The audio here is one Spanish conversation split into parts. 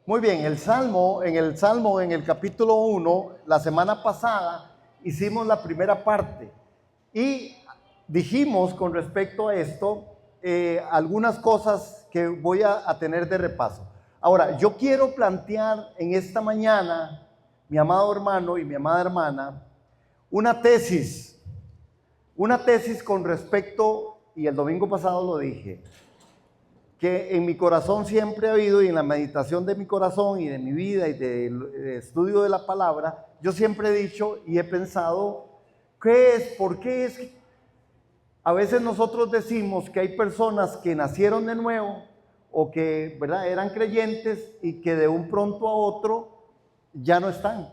Muy bien, en el capítulo 1, la semana pasada hicimos la primera parte y dijimos con respecto a esto algunas cosas que voy a tener de repaso. Ahora, yo quiero plantear en esta mañana, mi amado hermano y mi amada hermana, una tesis con respecto, y el domingo pasado lo dije, que en mi corazón siempre ha habido, y en la meditación de mi corazón y de mi vida y del estudio de la palabra, yo siempre he dicho y he pensado, ¿qué es? ¿Por qué es? A veces nosotros decimos que hay personas que nacieron de nuevo o que, ¿verdad?, eran creyentes y que de un pronto a otro ya no están,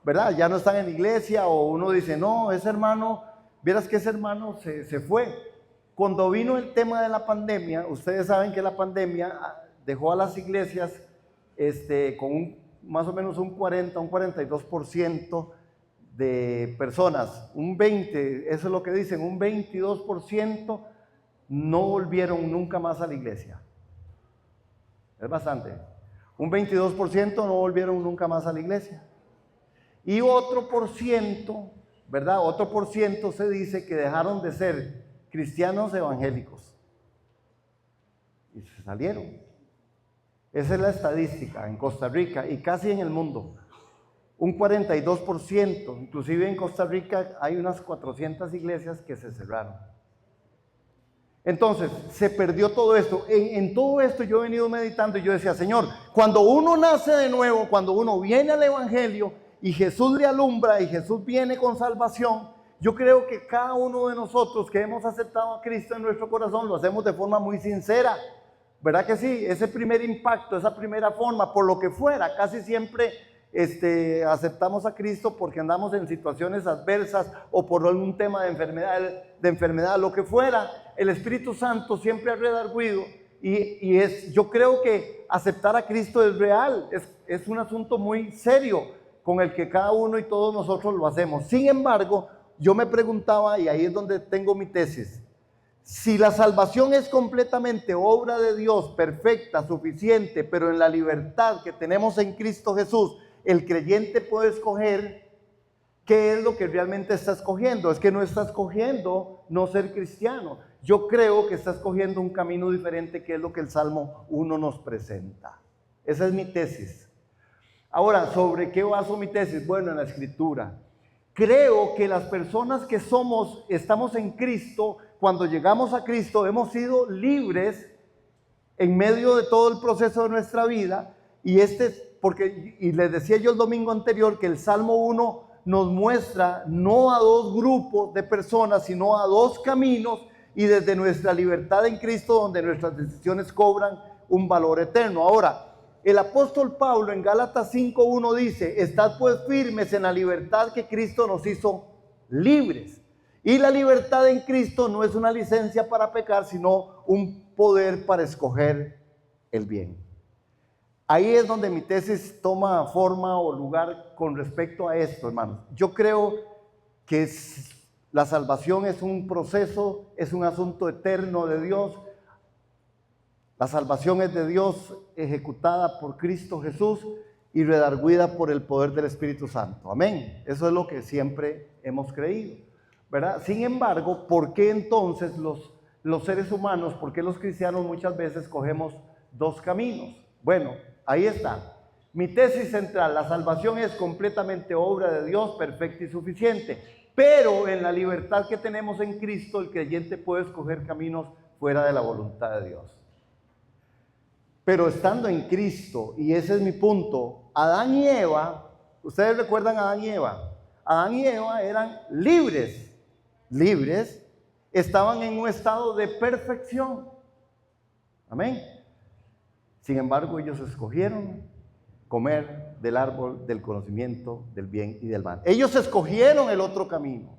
¿verdad? Ya no están en la iglesia, o uno dice, no, ese hermano, vieras que ese hermano se fue. Cuando vino el tema de la pandemia, ustedes saben que la pandemia dejó a las iglesias con más o menos un 40, un 42% de personas, un 20, eso es lo que dicen, un 22% no volvieron nunca más a la iglesia. Es bastante. Un 22% no volvieron nunca más a la iglesia. Y otro por ciento, ¿verdad? Otro por ciento se dice que dejaron de ser cristianos evangélicos y se salieron. Esa es la estadística en Costa Rica y casi en el mundo. Un 42%, inclusive en Costa Rica hay unas 400 iglesias que se cerraron. Entonces, se perdió todo esto. En todo esto yo he venido meditando y yo decía, Señor, cuando uno nace de nuevo, cuando uno viene al evangelio y Jesús le alumbra y Jesús viene con salvación, yo creo que cada uno de nosotros que hemos aceptado a Cristo en nuestro corazón lo hacemos de forma muy sincera, ¿verdad que sí? Ese primer impacto, esa primera forma, por lo que fuera, casi siempre aceptamos a Cristo porque andamos en situaciones adversas o por algún tema de enfermedad, lo que fuera. El Espíritu Santo siempre ha redarguido y yo creo que aceptar a Cristo es real, es un asunto muy serio con el que cada uno y todos nosotros lo hacemos. Sin embargo, yo me preguntaba, y ahí es donde tengo mi tesis, si la salvación es completamente obra de Dios, perfecta, suficiente, pero en la libertad que tenemos en Cristo Jesús, el creyente puede escoger qué es lo que realmente está escogiendo. Es que no está escogiendo no ser cristiano. Yo creo que está escogiendo un camino diferente, que es lo que el Salmo 1 nos presenta. Esa es mi tesis. Ahora, ¿sobre qué baso mi tesis? Bueno, en la Escritura. Creo que las personas que estamos en Cristo, cuando llegamos a Cristo, hemos sido libres en medio de todo el proceso de nuestra vida. Y les decía yo el domingo anterior que el Salmo 1 nos muestra no a dos grupos de personas, sino a dos caminos, y desde nuestra libertad en Cristo, donde nuestras decisiones cobran un valor eterno. Ahora, el apóstol Pablo en Gálatas 5:1 dice, estad pues firmes en la libertad que Cristo nos hizo libres. Y la libertad en Cristo no es una licencia para pecar, sino un poder para escoger el bien. Ahí es donde mi tesis toma forma o lugar con respecto a esto, hermanos. Yo creo que la salvación es un proceso, es un asunto eterno de Dios. La salvación es de Dios, ejecutada por Cristo Jesús y redarguida por el poder del Espíritu Santo. Amén. Eso es lo que siempre hemos creído, ¿verdad? Sin embargo, ¿por qué entonces los seres humanos, por qué los cristianos muchas veces cogemos dos caminos? Bueno, ahí está. Mi tesis central, la salvación es completamente obra de Dios, perfecta y suficiente. Pero en la libertad que tenemos en Cristo, el creyente puede escoger caminos fuera de la voluntad de Dios. Pero estando en Cristo, y ese es mi punto, Adán y Eva, ¿ustedes recuerdan a Adán y Eva? Adán y Eva eran libres, estaban en un estado de perfección. Amén. Sin embargo, ellos escogieron comer del árbol del conocimiento del bien y del mal. Ellos escogieron el otro camino,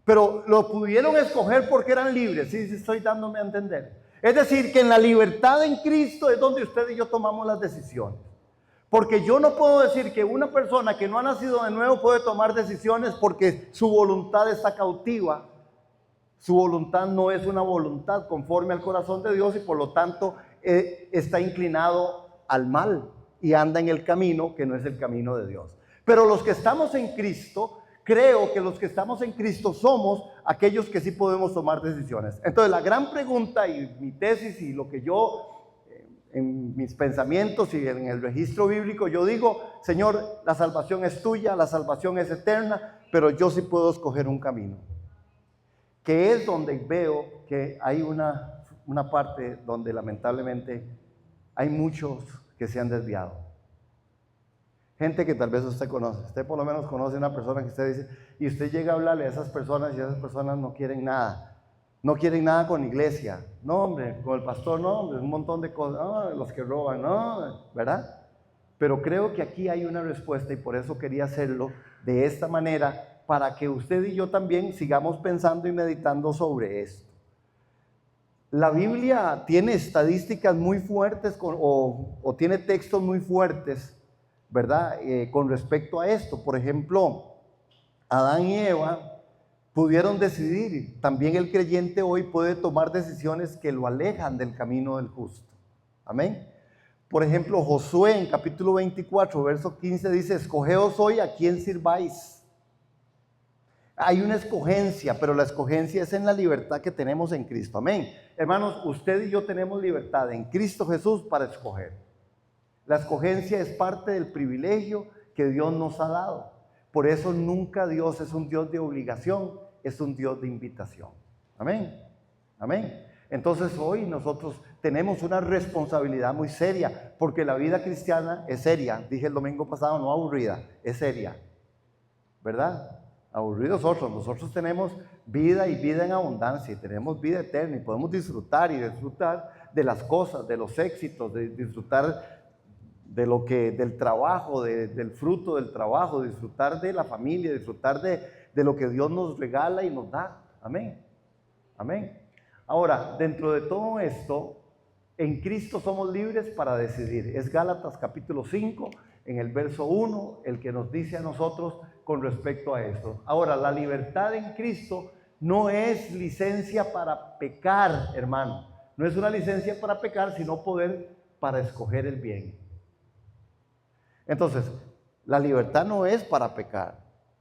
pero lo pudieron escoger porque eran libres. Sí, estoy dándome a entender. Es decir, que en la libertad en Cristo es donde usted y yo tomamos las decisiones. Porque yo no puedo decir que una persona que no ha nacido de nuevo puede tomar decisiones porque su voluntad está cautiva. Su voluntad no es una voluntad conforme al corazón de Dios y por lo tanto está inclinado al mal. y anda en el camino que no es el camino de Dios. Pero los que estamos en Cristo, creo que los que estamos en Cristo somos aquellos que sí podemos tomar decisiones. Entonces la gran pregunta y mi tesis y lo que yo en mis pensamientos y en el registro bíblico, yo digo, Señor, la salvación es tuya, la salvación es eterna, pero yo sí puedo escoger un camino. Que es donde veo que hay una parte donde lamentablemente hay muchos que se han desviado. Gente que tal vez usted conoce, usted por lo menos conoce a una persona que usted dice, y usted llega a hablarle a esas personas y esas personas no quieren nada. No quieren nada con iglesia, no hombre, con el pastor, no hombre, un montón de cosas, no, los que roban, no, ¿verdad? Pero creo que aquí hay una respuesta y por eso quería hacerlo de esta manera, para que usted y yo también sigamos pensando y meditando sobre esto. La Biblia tiene estadísticas muy fuertes o tiene textos muy fuertes, ¿verdad? Con respecto a esto. Por ejemplo, Adán y Eva pudieron decidir. También el creyente hoy puede tomar decisiones que lo alejan del camino del justo. Amén. Por ejemplo, Josué en capítulo 24, verso 15 dice, escogeos hoy a quién sirváis. Hay una escogencia, pero la escogencia es en la libertad que tenemos en Cristo. Amén. Hermanos, usted y yo tenemos libertad en Cristo Jesús para escoger. La escogencia es parte del privilegio que Dios nos ha dado. Por eso nunca Dios es un Dios de obligación, es un Dios de invitación. Amén. Amén. Entonces hoy nosotros tenemos una responsabilidad muy seria, porque la vida cristiana es seria. Dije el domingo pasado, no aburrida, es seria. ¿Verdad? Aburridos nosotros tenemos vida y vida en abundancia, y tenemos vida eterna, y podemos disfrutar y disfrutar de las cosas, de los éxitos, de disfrutar del trabajo, del fruto del trabajo, disfrutar de la familia, disfrutar de lo que Dios nos regala y nos da. Amén. Amén. Ahora, dentro de todo esto, en Cristo somos libres para decidir. Es Gálatas capítulo 5, en el verso 1, el que nos dice a nosotros con respecto a esto. Ahora, la libertad en Cristo no es licencia para pecar, hermano. No es una licencia para pecar, sino poder para escoger el bien. Entonces, la libertad no es para pecar.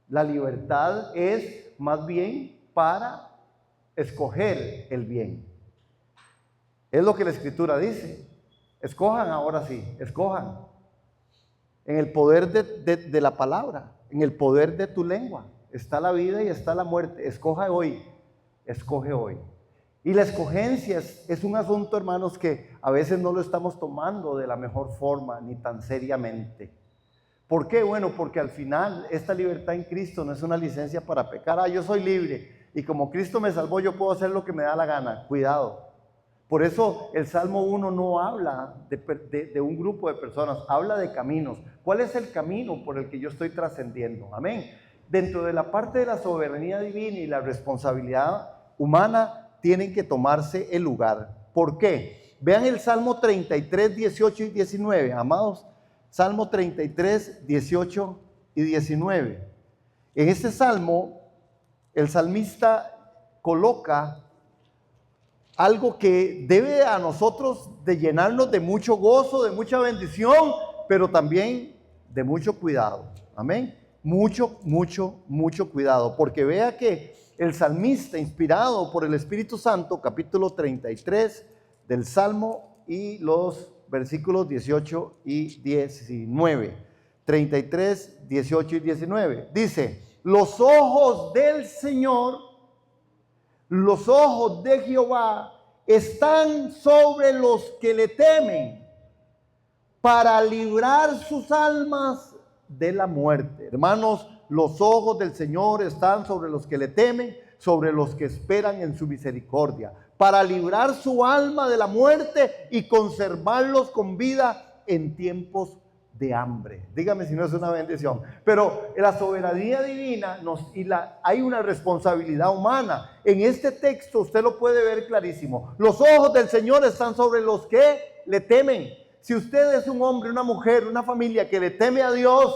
La libertad es más bien para escoger el bien. Es lo que la Escritura dice. Escojan ahora sí, escojan. En el poder de la palabra, en el poder de tu lengua, está la vida y está la muerte. Escoja hoy, escoge hoy. Y la escogencia es un asunto, hermanos, que a veces no lo estamos tomando de la mejor forma, ni tan seriamente. ¿Por qué? Bueno, porque al final esta libertad en Cristo no es una licencia para pecar. Yo soy libre y como Cristo me salvó, yo puedo hacer lo que me da la gana. Cuidado. Por eso el Salmo 1 no habla de un grupo de personas, habla de caminos. ¿Cuál es el camino por el que yo estoy trascendiendo? Amén. Dentro de la parte de la soberanía divina y la responsabilidad humana, tienen que tomarse el lugar. ¿Por qué? Vean el Salmo 33, 18 y 19, amados. Salmo 33, 18 y 19. En este salmo, el salmista coloca algo que debe a nosotros de llenarnos de mucho gozo, de mucha bendición, pero también de mucho cuidado. Amén. Mucho cuidado. Porque vea que el salmista, inspirado por el Espíritu Santo, capítulo 33 del Salmo y los versículos 18 y 19. 33, 18 y 19. Dice, los ojos del Señor, los ojos de Jehová están sobre los que le temen, para librar sus almas de la muerte. Hermanos, los ojos del Señor están sobre los que le temen, sobre los que esperan en su misericordia, para librar su alma de la muerte y conservarlos con vida en tiempos de hambre. Dígame si no es una bendición. Pero la soberanía divina hay una responsabilidad humana. En este texto usted lo puede ver clarísimo. Los ojos del Señor están sobre los que le temen. Si usted es un hombre, una mujer, una familia que le teme a Dios,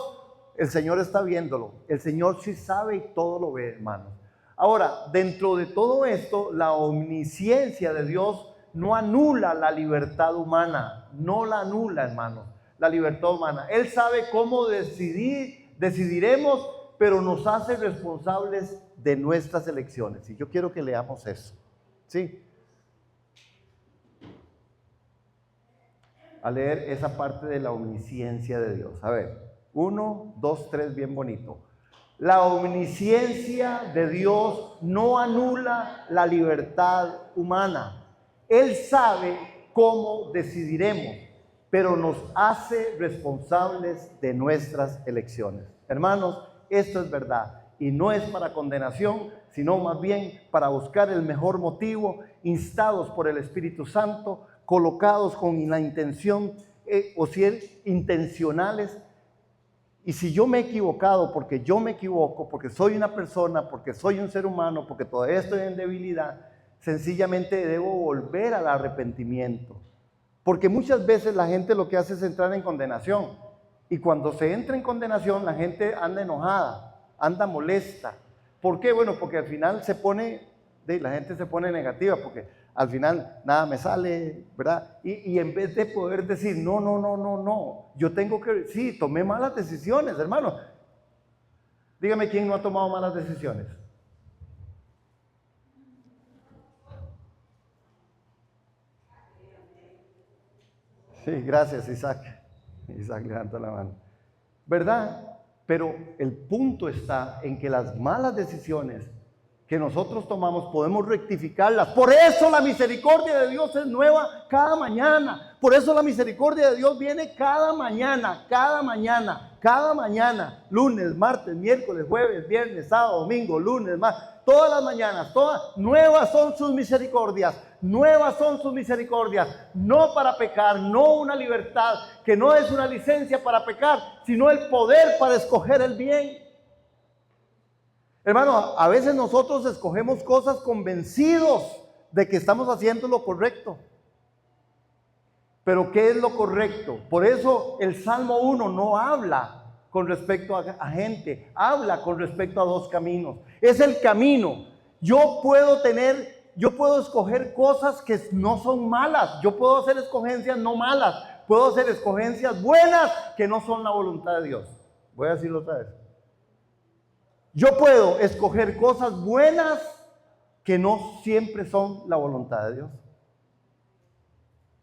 el Señor está viéndolo. El Señor sí sabe y todo lo ve, hermano. Ahora, dentro de todo esto, la omnisciencia de Dios no anula la libertad humana. No la anula, hermano. la libertad humana. Él sabe cómo decidiremos, pero nos hace responsables de nuestras elecciones. Y yo quiero que leamos eso. ¿Sí? A leer esa parte de la omnisciencia de Dios. A ver, 1, 2, 3, bien bonito. La omnisciencia de Dios no anula la libertad humana. Él sabe cómo decidiremos, pero nos hace responsables de nuestras elecciones. Hermanos, esto es verdad y no es para condenación, sino más bien para buscar el mejor motivo, instados por el Espíritu Santo, colocados con la intención o si intencionales. Y si yo me he equivocado, porque yo me equivoco, porque soy una persona, porque soy un ser humano, porque todavía estoy en debilidad, sencillamente debo volver al arrepentimiento. Porque muchas veces la gente lo que hace es entrar en condenación. Y cuando se entra en condenación, la gente anda enojada, anda molesta. ¿Por qué? Bueno, porque al final la gente se pone negativa, porque al final nada me sale, ¿verdad? Y en vez de poder decir, no, yo tengo que, sí, tomé malas decisiones, hermano. Dígame quién no ha tomado malas decisiones. Sí, gracias, Isaac. Isaac levanta la mano. ¿Verdad? Pero el punto está en que las malas decisiones que nosotros tomamos podemos rectificarlas. Por eso la misericordia de Dios es nueva cada mañana. Por eso la misericordia de Dios viene cada mañana. Lunes, martes, miércoles, jueves, viernes, sábado, domingo, lunes, martes. Todas las mañanas, nuevas son sus misericordias. Nuevas son sus misericordias. No para pecar, no una libertad que no es una licencia para pecar, sino el poder para escoger el bien. Hermano, a veces nosotros escogemos cosas convencidos de que estamos haciendo lo correcto. Pero ¿qué es lo correcto? Por eso el Salmo 1 no habla con respecto a gente, habla con respecto a dos caminos. Es el camino. Yo puedo escoger cosas que no son malas. Yo puedo hacer escogencias no malas. Puedo hacer escogencias buenas que no son la voluntad de Dios. Voy a decirlo otra vez. Yo puedo escoger cosas buenas que no siempre son la voluntad de Dios.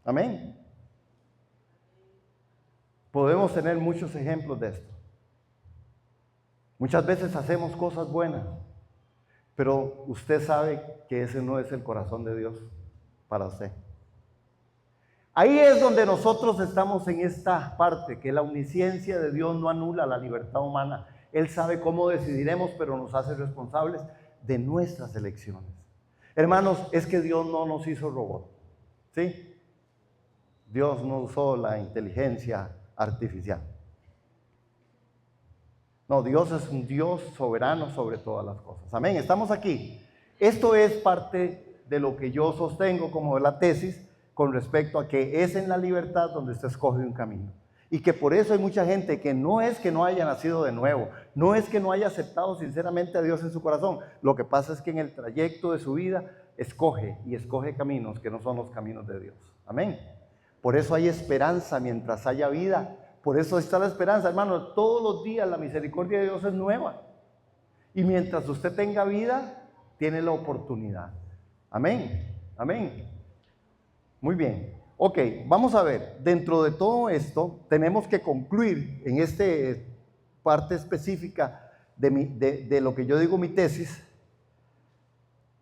Amén. Podemos tener muchos ejemplos de esto. Muchas veces hacemos cosas buenas, pero usted sabe que ese no es el corazón de Dios para usted. Ahí es donde nosotros estamos en esta parte, que la omnisciencia de Dios no anula la libertad humana. Él sabe cómo decidiremos, pero nos hace responsables de nuestras elecciones. Hermanos, es que Dios no nos hizo robot, ¿sí? Dios no usó la inteligencia artificial. No, Dios es un Dios soberano sobre todas las cosas. Amén, estamos aquí. Esto es parte de lo que yo sostengo como de la tesis con respecto a que es en la libertad donde usted escoge un camino. Y que por eso hay mucha gente que no es que no haya nacido de nuevo, no es que no haya aceptado sinceramente a Dios en su corazón. Lo que pasa es que en el trayecto de su vida escoge caminos que no son los caminos de Dios. Amén. Por eso hay esperanza mientras haya vida. Por eso está la esperanza, hermano. Todos los días la misericordia de Dios es nueva. Y mientras usted tenga vida, tiene la oportunidad. Amén. Amén. Muy bien. Ok, vamos a ver, dentro de todo esto tenemos que concluir en esta parte específica de lo que yo digo mi tesis,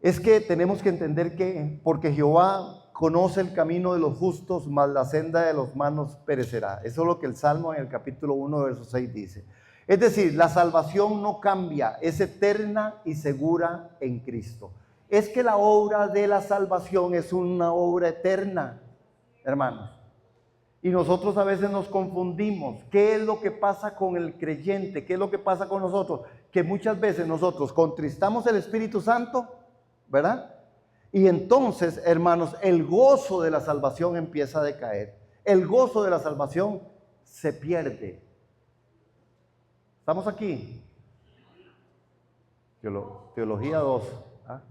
es que tenemos que entender que porque Jehová conoce el camino de los justos, mas la senda de los malos perecerá. Eso es lo que el Salmo en el capítulo 1, verso 6 dice. Es decir, la salvación no cambia, es eterna y segura en Cristo. Es que la obra de la salvación es una obra eterna, hermanos. Y nosotros a veces nos confundimos. ¿Qué es lo que pasa con el creyente? ¿Qué es lo que pasa con nosotros? Que muchas veces nosotros contristamos el Espíritu Santo, ¿verdad? Y entonces, hermanos, el gozo de la salvación empieza a decaer. El gozo de la salvación se pierde. ¿Estamos aquí? Teología 2. ¿Ah?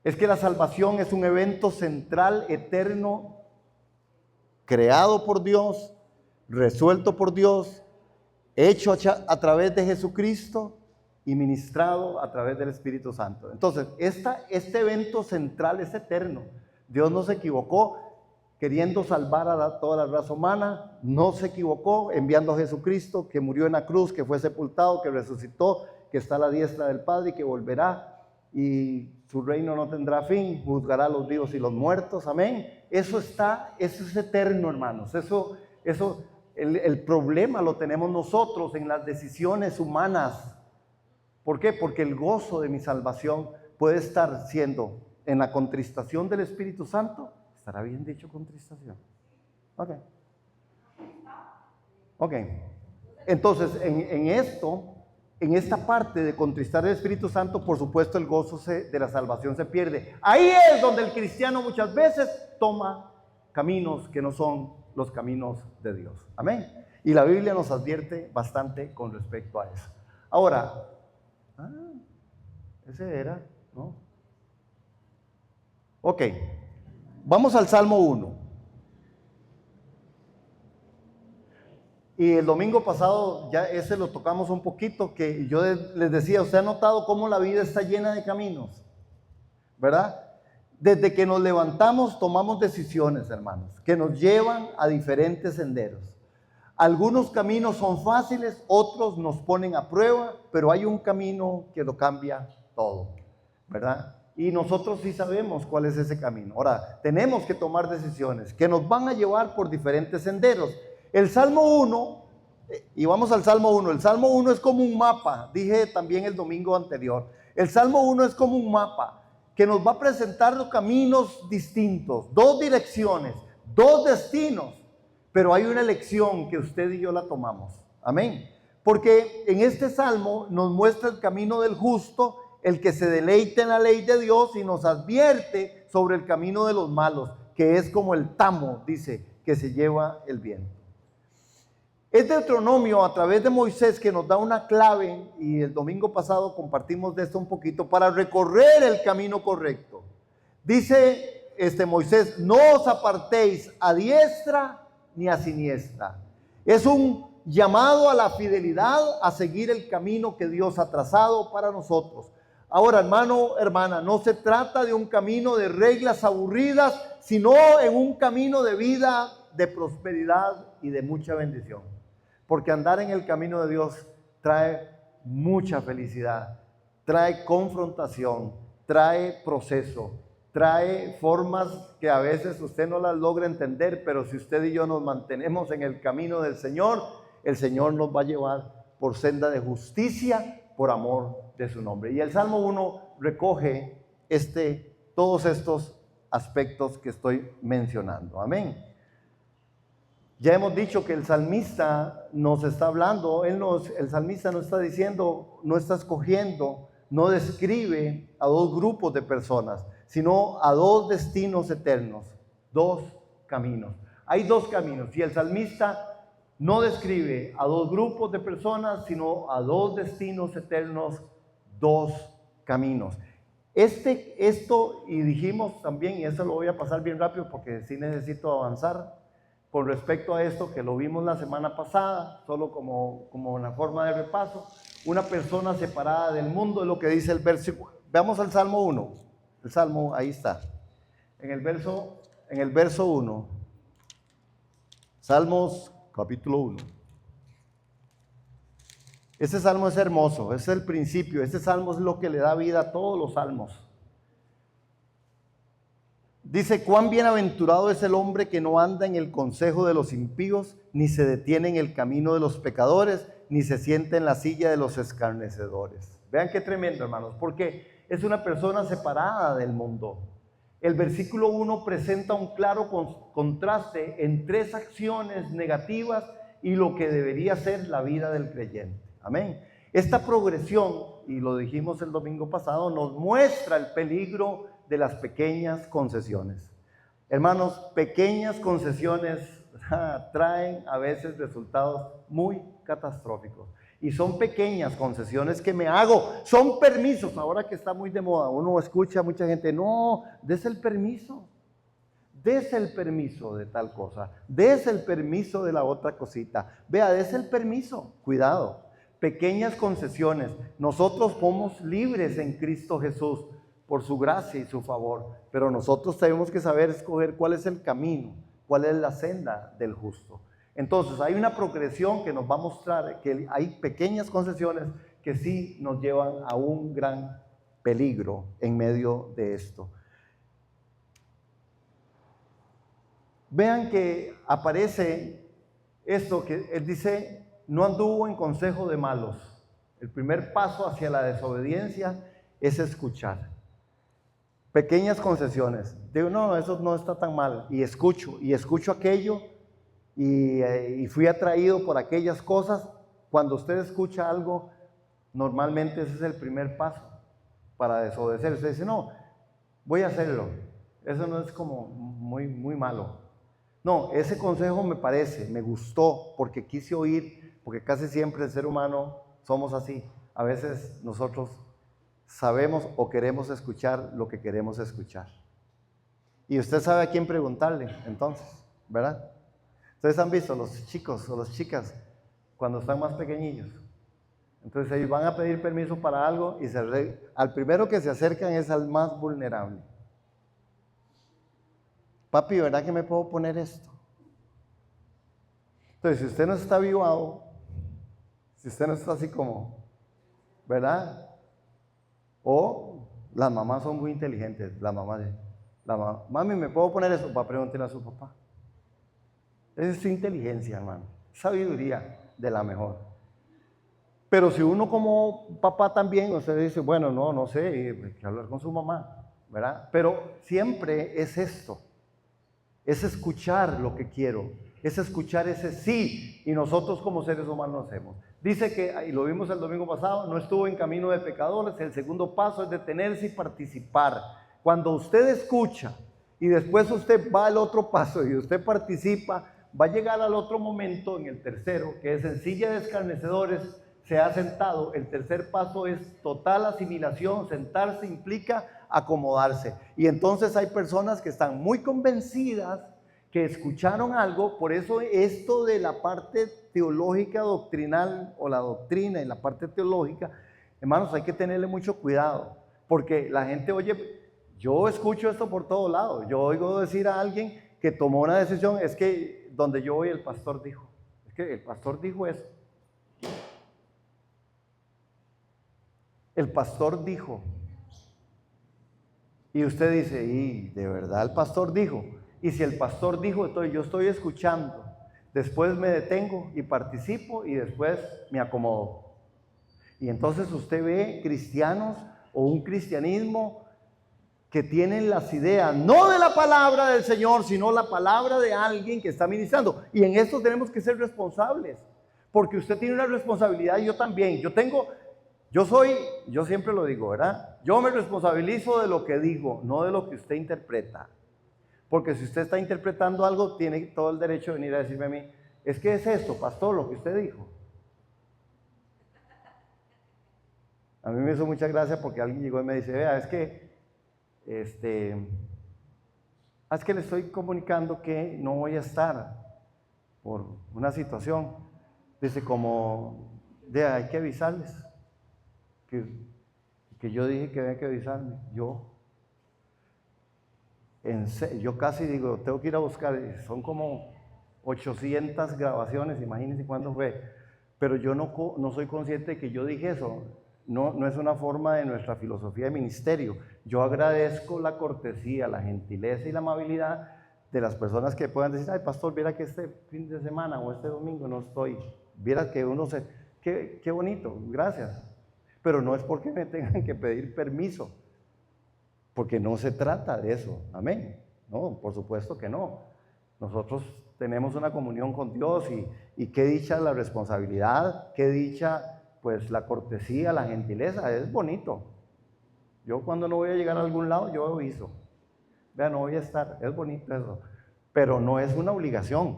Es que la salvación es un evento central, eterno, creado por Dios, resuelto por Dios, hecho a través de Jesucristo y ministrado a través del Espíritu Santo. Entonces, este evento central es eterno. Dios no se equivocó queriendo salvar a toda la raza humana, no se equivocó enviando a Jesucristo, que murió en la cruz, que fue sepultado, que resucitó, que está a la diestra del Padre y que volverá, y su reino no tendrá fin, juzgará a los vivos y los muertos, amén. Eso es eterno, hermanos. El problema lo tenemos nosotros en las decisiones humanas. ¿Por qué? Porque el gozo de mi salvación puede estar siendo en la contristación del Espíritu Santo. ¿Estará bien dicho contristación? Ok. Entonces, en esta parte de contristar el Espíritu Santo, por supuesto, el gozo de la salvación se pierde. Ahí es donde el cristiano muchas veces toma caminos que no son los caminos de Dios. Amén. Y la Biblia nos advierte bastante con respecto a eso. Ahora, ese era, ¿no? Ok, vamos al Salmo 1. Y el domingo pasado ya ese lo tocamos un poquito, que yo les decía, ¿usted ha notado cómo la vida está llena de caminos? ¿Verdad? Desde que nos levantamos tomamos decisiones, hermanos, que nos llevan a diferentes senderos. Algunos caminos son fáciles, otros nos ponen a prueba, pero hay un camino que lo cambia todo, ¿verdad? Y nosotros sí sabemos cuál es ese camino. Ahora, tenemos que tomar decisiones que nos van a llevar por diferentes senderos. El Salmo 1, y vamos al Salmo 1, el Salmo 1 es como un mapa, dije también el domingo anterior. El Salmo 1 es como un mapa que nos va a presentar los caminos distintos, dos direcciones, dos destinos, pero hay una elección que usted y yo la tomamos. Amén. Porque en este Salmo nos muestra el camino del justo, el que se deleita en la ley de Dios, y nos advierte sobre el camino de los malos, que es como el tamo, dice, que se lleva el viento. Es Deuteronomio a través de Moisés que nos da una clave, y el domingo pasado compartimos de esto un poquito, para recorrer el camino correcto. Dice Moisés, no os apartéis a diestra ni a siniestra. Es un llamado a la fidelidad, a seguir el camino que Dios ha trazado para nosotros. Ahora, hermano, hermana, no se trata de un camino de reglas aburridas, sino en un camino de vida, de prosperidad y de mucha bendición. Porque andar en el camino de Dios trae mucha felicidad, trae confrontación, trae proceso, trae formas que a veces usted no las logra entender, pero si usted y yo nos mantenemos en el camino del Señor, el Señor nos va a llevar por senda de justicia, por amor de su nombre. Y el Salmo 1 recoge todos estos aspectos que estoy mencionando. Amén. Ya hemos dicho que el salmista nos está hablando, el salmista no está diciendo, no está escogiendo, no describe a dos grupos de personas, sino a dos destinos eternos, dos caminos. Hay dos caminos, y el salmista no describe a dos grupos de personas, sino a dos destinos eternos, dos caminos. Esto, y dijimos también, y eso lo voy a pasar bien rápido porque sí necesito avanzar, con respecto a esto que lo vimos la semana pasada, solo como una forma de repaso, una persona separada del mundo es lo que dice el versículo. Veamos al Salmo 1, el Salmo, ahí está, en el verso 1, Salmos capítulo 1. Este salmo es hermoso, es el principio, este salmo es lo que le da vida a todos los salmos. Dice, cuán bienaventurado es el hombre que no anda en el consejo de los impíos, ni se detiene en el camino de los pecadores, ni se sienta en la silla de los escarnecedores. Vean qué tremendo, hermanos, porque es una persona separada del mundo. El versículo 1 presenta un claro contraste en tres acciones negativas y lo que debería ser la vida del creyente. Amén. Esta progresión, y lo dijimos el domingo pasado, nos muestra el peligro de las pequeñas concesiones. Hermanos, pequeñas concesiones traen a veces resultados muy catastróficos. Y son pequeñas concesiones que me hago, son permisos. Ahora que está muy de moda, uno escucha a mucha gente, no, des el permiso. Dese el permiso de tal cosa, dese el permiso de la otra cosita. Vea, dese el permiso, cuidado. Pequeñas concesiones. Nosotros somos libres en Cristo Jesús por su gracia y su favor, pero nosotros tenemos que saber escoger cuál es el camino, cuál es la senda del justo. Entonces hay una progresión que nos va a mostrar que hay pequeñas concesiones que sí nos llevan a un gran peligro en medio de esto. Vean que aparece esto que él dice, no anduvo en consejo de malos. El primer paso hacia la desobediencia es escuchar. Pequeñas concesiones. Digo, no, eso no está tan mal. Y escucho aquello y fui atraído por aquellas cosas. Cuando usted escucha algo, normalmente ese es el primer paso para desobedecer. Usted dice, no, voy a hacerlo. Eso no es como muy malo. No, ese consejo me gustó porque quise oír, porque casi siempre el ser humano somos así. A veces nosotros sabemos o queremos escuchar lo que queremos escuchar. Y usted sabe a quién preguntarle, entonces, ¿verdad? Ustedes han visto los chicos o las chicas cuando están más pequeñillos. Entonces ellos van a pedir permiso para algo y al primero que se acercan es al más vulnerable. Papi, ¿verdad que me puedo poner esto? Entonces, si usted no está avivado, si usted no está así como, ¿verdad? O las mamás son muy inteligentes, mami, ¿me puedo poner eso? Va a preguntarle a su papá. Esa es su inteligencia, hermano, sabiduría de la mejor. Pero si uno como papá también, usted dice, bueno, no sé, hay que hablar con su mamá, ¿verdad? Pero siempre es esto. Es escuchar lo que quiero, es escuchar ese sí, y nosotros como seres humanos hacemos. Dice que, y lo vimos el domingo pasado, no estuvo en camino de pecadores. El segundo paso es detenerse y participar. Cuando usted escucha y después usted va al otro paso y usted participa, va a llegar al otro momento, en el tercero, que es en silla de escarnecedores, se ha sentado. El tercer paso es total asimilación. Sentarse implica acomodarse. Y entonces hay personas que están muy convencidas que escucharon algo. Por eso esto de la parte teológica doctrinal, o la doctrina y la parte teológica, hermanos, hay que tenerle mucho cuidado, porque la gente oye, yo escucho esto por todo lado. Yo oigo decir a alguien que tomó una decisión, es que donde yo voy el pastor dijo, es que el pastor dijo eso. El pastor dijo. Y usted dice, ¿y de verdad el pastor dijo? Y si el pastor dijo, entonces yo estoy escuchando, después me detengo y participo y después me acomodo. Y entonces usted ve cristianos o un cristianismo que tienen las ideas, no de la palabra del Señor, sino la palabra de alguien que está ministrando. Y en esto tenemos que ser responsables, porque usted tiene una responsabilidad y yo también. Yo siempre lo digo, ¿verdad? Yo me responsabilizo de lo que digo, no de lo que usted interpreta. Porque si usted está interpretando algo, tiene todo el derecho de venir a decirme a mí, es que es esto, pastor, lo que usted dijo. A mí me hizo mucha gracia porque alguien llegó y me dice, vea, es que le estoy comunicando que no voy a estar por una situación. Dice, hay que avisarles. Que yo dije que había que avisarme. Yo casi digo, tengo que ir a buscar, son como 800 grabaciones, imagínense cuándo fue. Pero yo no soy consciente de que yo dije eso. No es una forma de nuestra filosofía de ministerio. Yo agradezco la cortesía, la gentileza y la amabilidad de las personas que puedan decir, ay pastor, viera que este fin de semana o este domingo no estoy. Viera que qué bonito, gracias. Pero no es porque me tengan que pedir permiso, porque no se trata de eso, amén. No, por supuesto que no. Nosotros tenemos una comunión con Dios y qué dicha la responsabilidad, qué dicha pues la cortesía, la gentileza, es bonito. Yo cuando no voy a llegar a algún lado, yo aviso. Vean, no voy a estar, es bonito eso. Pero no es una obligación,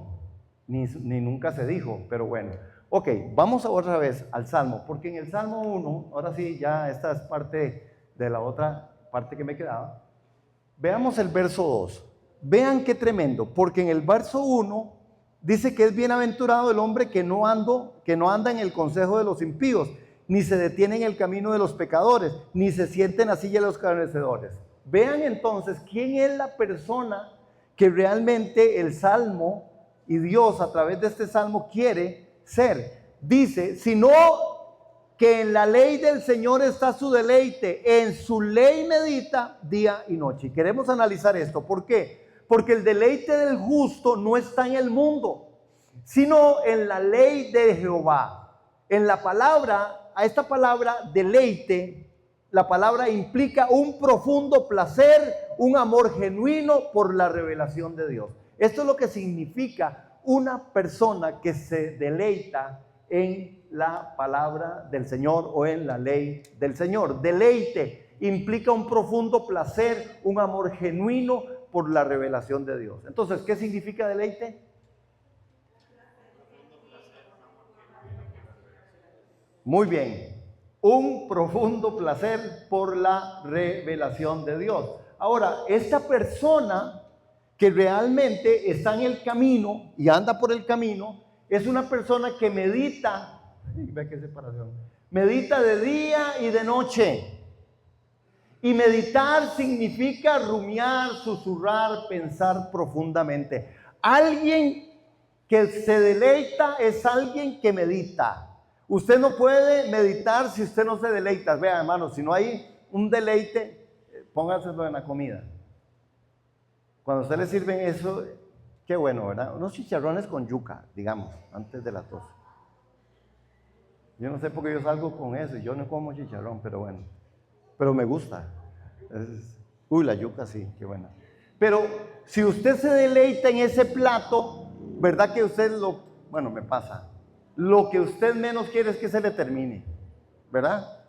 ni nunca se dijo, pero bueno. Ok, vamos otra vez al Salmo, porque en el Salmo 1, ahora sí, ya esta es parte de la otra parte que me quedaba. Veamos el verso 2. Vean qué tremendo, porque en el verso 1 dice que es bienaventurado el hombre que no anda en el consejo de los impíos, ni se detiene en el camino de los pecadores, ni se siente en la silla de los escarnecedores. Vean entonces quién es la persona que realmente el Salmo y Dios a través de este Salmo quiere ser. Dice, sino que en la ley del Señor está su deleite, en su ley medita día y noche. Y queremos analizar esto. ¿Por qué? Porque el deleite del justo no está en el mundo, sino en la ley de Jehová. En la palabra, a esta palabra deleite, la palabra implica un profundo placer, un amor genuino por la revelación de Dios. Esto es lo que significa una persona que se deleita en la palabra del Señor o en la ley del Señor. Deleite implica un profundo placer, un amor genuino por la revelación de Dios. Entonces, ¿qué significa deleite? Muy bien, un profundo placer por la revelación de Dios. Ahora, esta persona que realmente está en el camino y anda por el camino, es una persona que medita, ve qué separación, medita de día y de noche. Y meditar significa rumiar, susurrar, pensar profundamente. Alguien que se deleita es alguien que medita. Usted no puede meditar si usted no se deleita. Vean, hermanos, si no hay un deleite, póngaselo en la comida. Cuando a usted le sirven eso, qué bueno, ¿verdad? Unos chicharrones con yuca, digamos, antes de la tos. Yo no sé por qué yo salgo con eso, yo no como chicharrón, pero bueno. Pero me gusta. La yuca sí, qué buena. Pero si usted se deleita en ese plato, ¿verdad que usted me pasa? Lo que usted menos quiere es que se le termine, ¿verdad?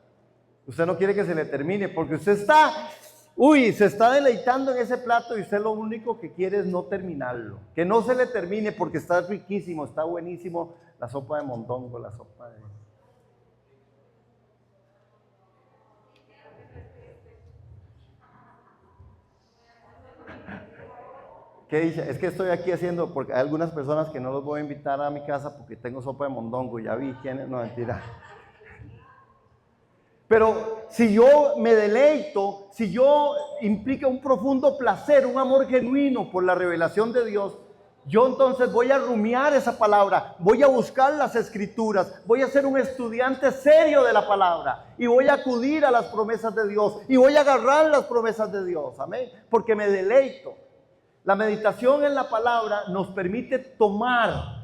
Usted no quiere que se le termine porque usted se está deleitando en ese plato y usted lo único que quiere es no terminarlo. Que no se le termine porque está riquísimo, está buenísimo la sopa de mondongo, la sopa de... ¿Qué dice? Es que estoy aquí haciendo, porque hay algunas personas que no los voy a invitar a mi casa porque tengo sopa de mondongo, ya vi quiénes, no, mentira. Pero si yo me deleito, si yo implica un profundo placer, un amor genuino por la revelación de Dios, yo entonces voy a rumiar esa palabra, voy a buscar las escrituras, voy a ser un estudiante serio de la palabra y voy a acudir a las promesas de Dios y voy a agarrar las promesas de Dios, amén, porque me deleito. La meditación en la palabra nos permite tomar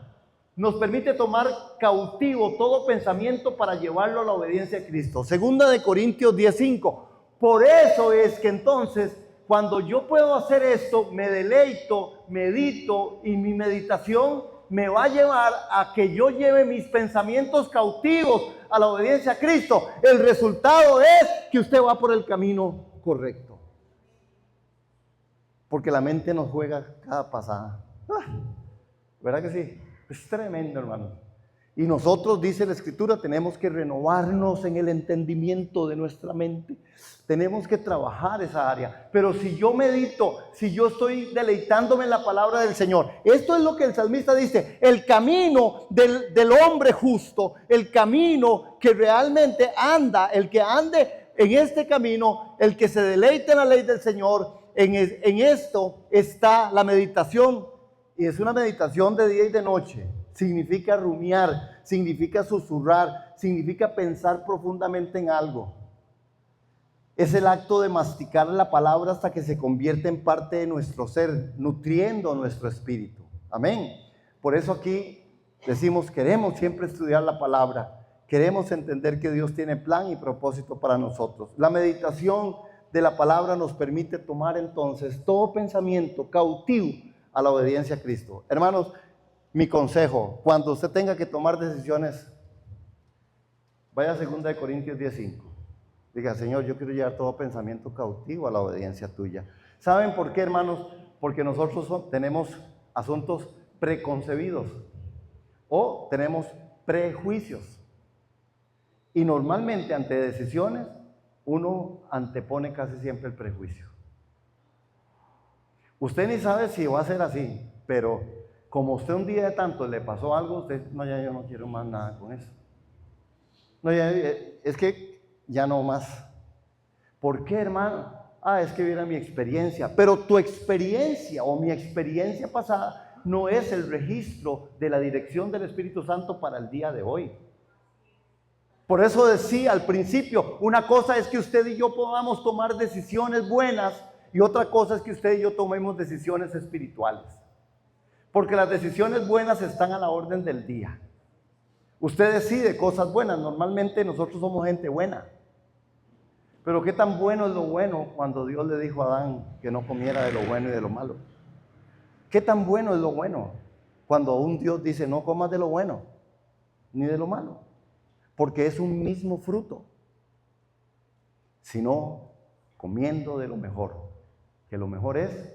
cautivo todo pensamiento para llevarlo a la obediencia a Cristo. Segunda de Corintios 10:5. Por eso es que entonces, cuando yo puedo hacer esto, me deleito, medito, y mi meditación me va a llevar a que yo lleve mis pensamientos cautivos a la obediencia a Cristo. El resultado es que usted va por el camino correcto. Porque la mente nos juega cada pasada. ¿Verdad que sí? Es tremendo, hermano. Y nosotros, dice la Escritura, tenemos que renovarnos en el entendimiento de nuestra mente. Tenemos que trabajar esa área. Pero si yo medito, si yo estoy deleitándome en la palabra del Señor, esto es lo que el salmista dice: el camino del hombre justo, el camino que realmente anda, el que ande en este camino, el que se deleite en la ley del Señor, en esto está la meditación, y es una meditación de día y de noche. Significa rumiar, significa susurrar, significa pensar profundamente en algo. Es el acto de masticar la palabra hasta que se convierte en parte de nuestro ser, nutriendo nuestro espíritu. Amén. Por eso aquí decimos, queremos siempre estudiar la palabra, queremos entender que Dios tiene plan y propósito para nosotros. La meditación de la palabra nos permite tomar entonces todo pensamiento cautivo a la obediencia a Cristo. Hermanos, mi consejo, cuando usted tenga que tomar decisiones, vaya a 2 Corintios 10:5. Diga: Señor, yo quiero llevar todo pensamiento cautivo a la obediencia tuya. ¿Saben por qué, hermanos? Porque nosotros tenemos asuntos preconcebidos o tenemos prejuicios. Y normalmente ante decisiones, uno antepone casi siempre el prejuicio. Usted ni sabe si va a ser así, pero como usted un día de tanto le pasó algo, usted, no, ya yo no quiero más nada con eso. No, ya, es que ya no más. ¿Por qué, hermano? Es que viera mi experiencia. Pero tu experiencia o mi experiencia pasada no es el registro de la dirección del Espíritu Santo para el día de hoy. Por eso decía al principio, una cosa es que usted y yo podamos tomar decisiones buenas y otra cosa es que usted y yo tomemos decisiones espirituales. Porque las decisiones buenas están a la orden del día. Usted decide cosas buenas. Normalmente nosotros somos gente buena. Pero qué tan bueno es lo bueno cuando Dios le dijo a Adán que no comiera de lo bueno y de lo malo. Qué tan bueno es lo bueno cuando un Dios dice no comas de lo bueno ni de lo malo. Porque es un mismo fruto. Sino comiendo de lo mejor. Que lo mejor es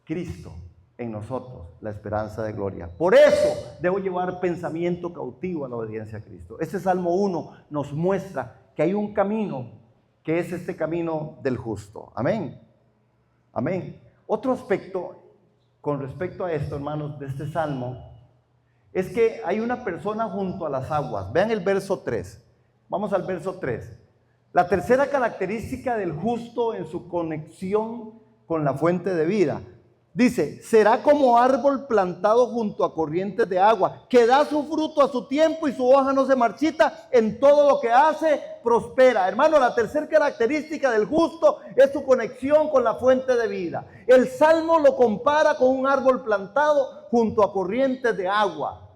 Cristo en nosotros, la esperanza de gloria. Por eso debo llevar pensamiento cautivo a la obediencia a Cristo. Este Salmo 1 nos muestra que hay un camino que es este camino del justo. Amén. Amén. Otro aspecto con respecto a esto, hermanos, de este Salmo, es que hay una persona junto a las aguas. Vean el verso 3. Vamos al verso 3. La tercera característica del justo en su conexión con la fuente de vida. Dice, será como árbol plantado junto a corrientes de agua, que da su fruto a su tiempo y su hoja no se marchita, en todo lo que hace prospera. Hermano, la tercera característica del justo es su conexión con la fuente de vida. El Salmo lo compara con un árbol plantado junto a corrientes de agua.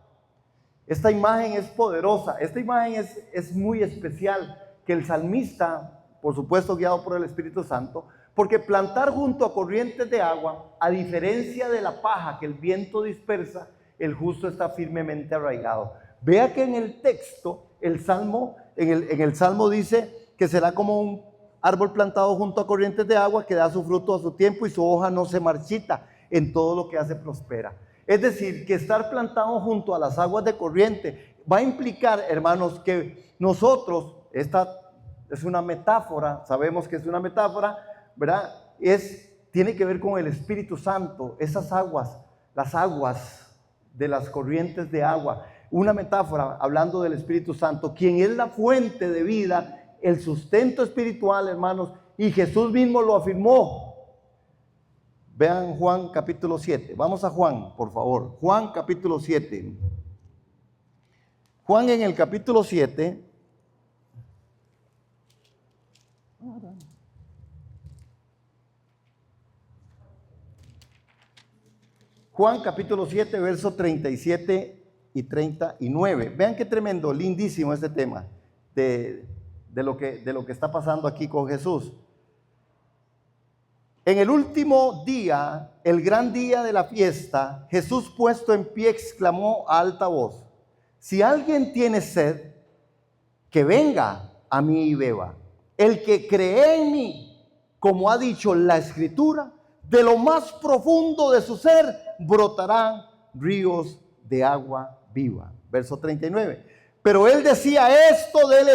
Esta imagen es poderosa, esta imagen es muy especial, que el salmista, por supuesto guiado por el Espíritu Santo, porque plantar junto a corrientes de agua, a diferencia de la paja que el viento dispersa, el justo está firmemente arraigado. Vea que en el texto, en el Salmo dice que será como un árbol plantado junto a corrientes de agua que da su fruto a su tiempo y su hoja no se marchita, en todo lo que hace prospera. Es decir, que estar plantado junto a las aguas de corriente va a implicar, hermanos, que nosotros, esta es una metáfora, sabemos que es una metáfora, ¿verdad? Tiene que ver con el Espíritu Santo, esas aguas, las aguas de las corrientes de agua. Una metáfora hablando del Espíritu Santo, quien es la fuente de vida, el sustento espiritual, hermanos, y Jesús mismo lo afirmó. Vean Juan capítulo 7. Vamos a Juan, por favor. Juan capítulo 7. Juan en el capítulo 7. Juan capítulo 7, versos 37 y 39. Vean qué tremendo, lindísimo este tema de lo que está pasando aquí con Jesús. En el último día, el gran día de la fiesta, Jesús puesto en pie exclamó a alta voz: si alguien tiene sed, que venga a mí y beba. El que cree en mí, como ha dicho la Escritura, de lo más profundo de su ser brotarán ríos de agua viva. Verso 39. Pero él decía esto del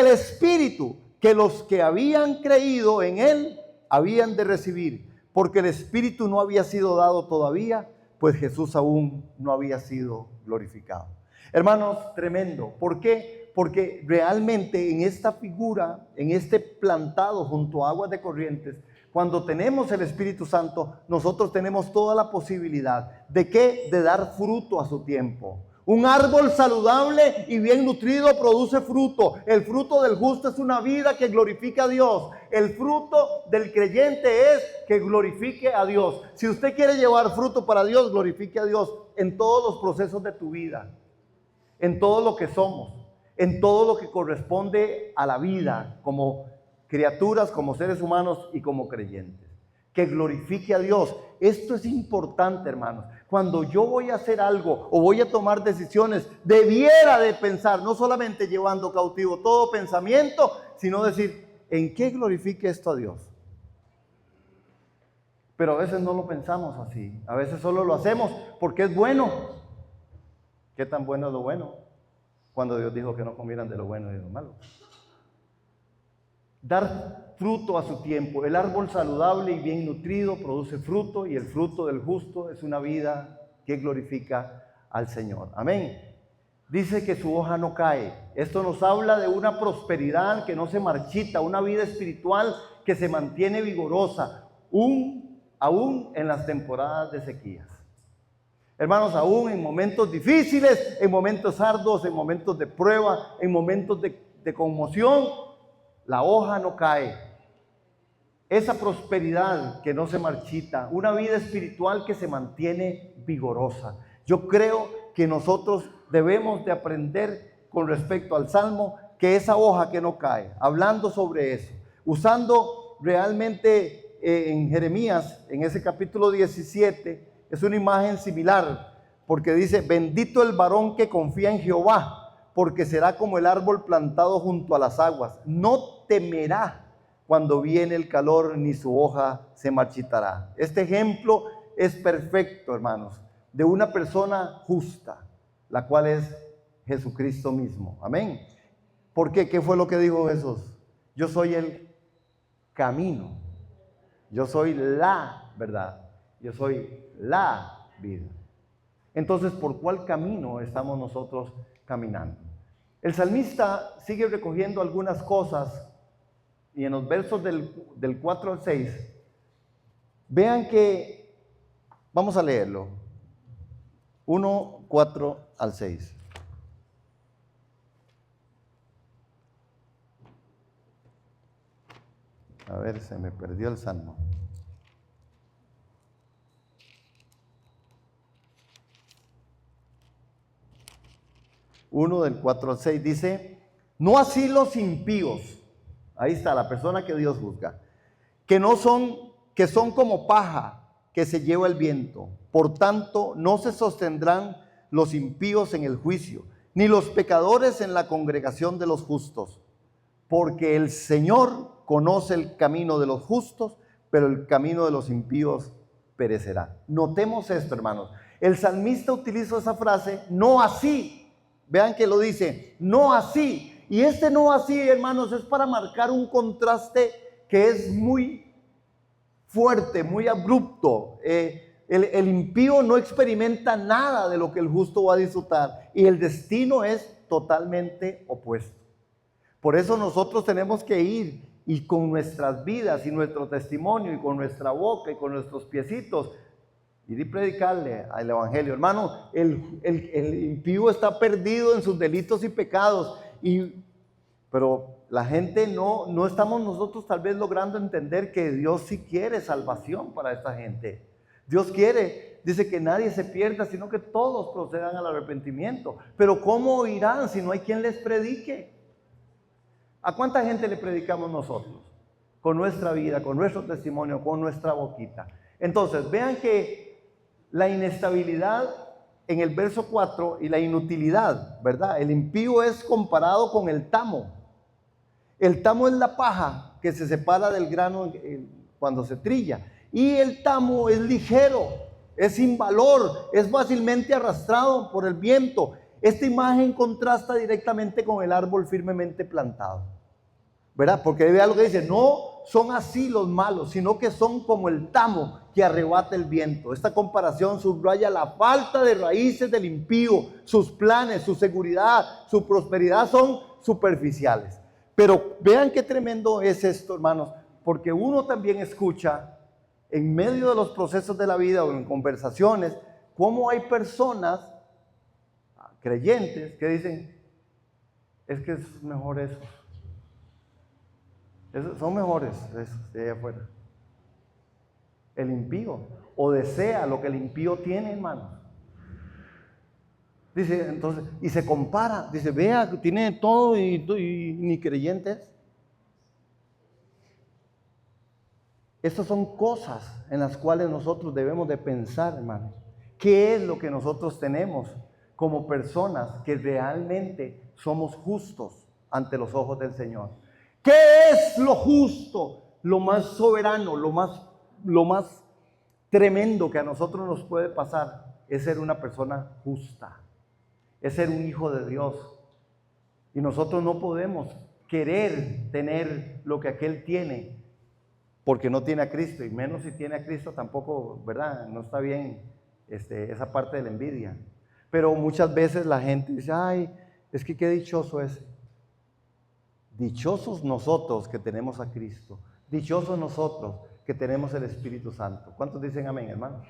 Espíritu, que los que habían creído en él habían de recibir, porque el Espíritu no había sido dado todavía, pues Jesús aún no había sido glorificado. Hermanos, tremendo. ¿Por qué? Porque realmente en esta figura, en este plantado junto a aguas de corrientes, cuando tenemos el Espíritu Santo, nosotros tenemos toda la posibilidad ¿de qué? De dar fruto a su tiempo. Un árbol saludable y bien nutrido produce fruto. El fruto del justo es una vida que glorifica a Dios. El fruto del creyente es que glorifique a Dios. Si usted quiere llevar fruto para Dios, glorifique a Dios en todos los procesos de tu vida, en todo lo que somos, en todo lo que corresponde a la vida como criaturas, como seres humanos y como creyentes. Que glorifique a Dios. Esto es importante, hermanos. Cuando yo voy a hacer algo o voy a tomar decisiones, debiera de pensar, no solamente llevando cautivo todo pensamiento, sino decir, ¿en qué glorifique esto a Dios? Pero a veces no lo pensamos así. A veces solo lo hacemos porque es bueno. ¿Qué tan bueno es lo bueno? Cuando Dios dijo que no comieran de lo bueno y de lo malo. dar fruto a su tiempo. El árbol saludable y bien nutrido produce fruto, y el fruto del justo es una vida que glorifica al Señor. Amén. Dice que su hoja no cae. Esto nos habla de una prosperidad que no se marchita, una vida espiritual que se mantiene vigorosa, aún en las temporadas de sequías. Hermanos, aún en momentos difíciles, en momentos arduos, en momentos de prueba, en momentos de conmoción, la hoja no cae. Esa prosperidad que no se marchita, una vida espiritual que se mantiene vigorosa. Yo creo que nosotros debemos de aprender con respecto al Salmo que esa hoja que no cae, hablando sobre eso, usando realmente en Jeremías, en ese capítulo 17, es una imagen similar, porque dice: bendito el varón que confía en Jehová, porque será como el árbol plantado junto a las aguas, no temerá cuando viene el calor, ni su hoja se marchitará. Este ejemplo es perfecto, hermanos, de una persona justa, la cual es Jesucristo mismo. Amén. ¿Por qué? ¿Qué fue lo que dijo Jesús? Yo soy el camino, yo soy la verdad, yo soy la vida. Entonces, ¿por cuál camino estamos nosotros caminando? El salmista sigue recogiendo algunas cosas, y en los versos del 4 al 6, vean que, vamos a leerlo, 1, 4 al 6. A ver, se me perdió el salmo. Uno del 4 al 6 dice: no así los impíos. Ahí está la persona que Dios juzga, que son como paja que se lleva el viento. Por tanto, no se sostendrán los impíos en el juicio, ni los pecadores en la congregación de los justos. Porque el Señor conoce el camino de los justos, pero el camino de los impíos perecerá. Notemos esto, hermanos. El salmista utilizó esa frase, no así. Vean que lo dice, no así. Y este no así, hermanos, es para marcar un contraste que es muy fuerte, muy abrupto. El impío no experimenta nada de lo que el justo va a disfrutar, y el destino es totalmente opuesto. Por eso nosotros tenemos que ir y con nuestras vidas y nuestro testimonio y con nuestra boca y con nuestros piecitos ir y predicarle al evangelio. Hermano, el impío está perdido en sus delitos y pecados, pero la gente no estamos nosotros tal vez logrando entender que Dios sí quiere salvación para esta gente. Dios quiere, dice, que nadie se pierda, sino que todos procedan al arrepentimiento. Pero ¿cómo oirán si no hay quien les predique? ¿A cuánta gente le predicamos nosotros? Con nuestra vida, con nuestro testimonio, con nuestra boquita. Entonces, vean que la inestabilidad en el verso 4 y la inutilidad, ¿verdad? El impío es comparado con el tamo. El tamo es la paja que se separa del grano cuando se trilla. Y el tamo es ligero, es sin valor, es fácilmente arrastrado por el viento. Esta imagen contrasta directamente con el árbol firmemente plantado, ¿verdad? Porque vea lo que dice: no son así los malos, sino que son como el tamo que arrebata el viento. Esta comparación subraya la falta de raíces del impío. Sus planes, su seguridad, su prosperidad son superficiales. Pero vean qué tremendo es esto, hermanos, porque uno también escucha en medio de los procesos de la vida o en conversaciones cómo hay personas creyentes que dicen: es que es mejor eso. Son mejores esos de allá afuera. El impío, o desea lo que el impío tiene, hermanos. Dice, entonces, y se compara, dice: vea, tiene todo y ni creyentes. Estas son cosas en las cuales nosotros debemos de pensar, hermanos. ¿Qué es lo que nosotros tenemos como personas que realmente somos justos ante los ojos del Señor? ¿Qué es lo justo? Lo más soberano, lo más tremendo que a nosotros nos puede pasar es ser una persona justa, es ser un hijo de Dios. Y nosotros no podemos querer tener lo que aquel tiene, porque no tiene a Cristo, y menos si tiene a Cristo tampoco, ¿verdad? No está bien esa parte de la envidia. Pero muchas veces la gente dice, ay, es que qué dichoso ese. Dichosos nosotros que tenemos a Cristo. Dichosos nosotros que tenemos el Espíritu Santo. ¿Cuántos dicen amén, hermano?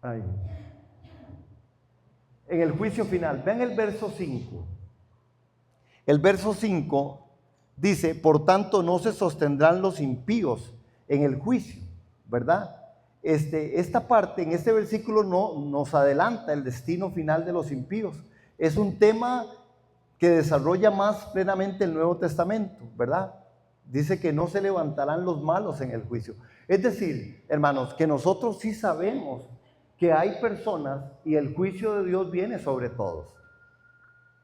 Ay. En el juicio final, vean el verso 5. El verso 5 dice, por tanto no se sostendrán los impíos en el juicio, ¿verdad? Esta parte, en este versículo no nos adelanta el destino final de los impíos. Es un tema que desarrolla más plenamente el Nuevo Testamento, ¿verdad? Dice que no se levantarán los malos en el juicio. Es decir, hermanos, que nosotros sí sabemos que hay personas y el juicio de Dios viene sobre todos.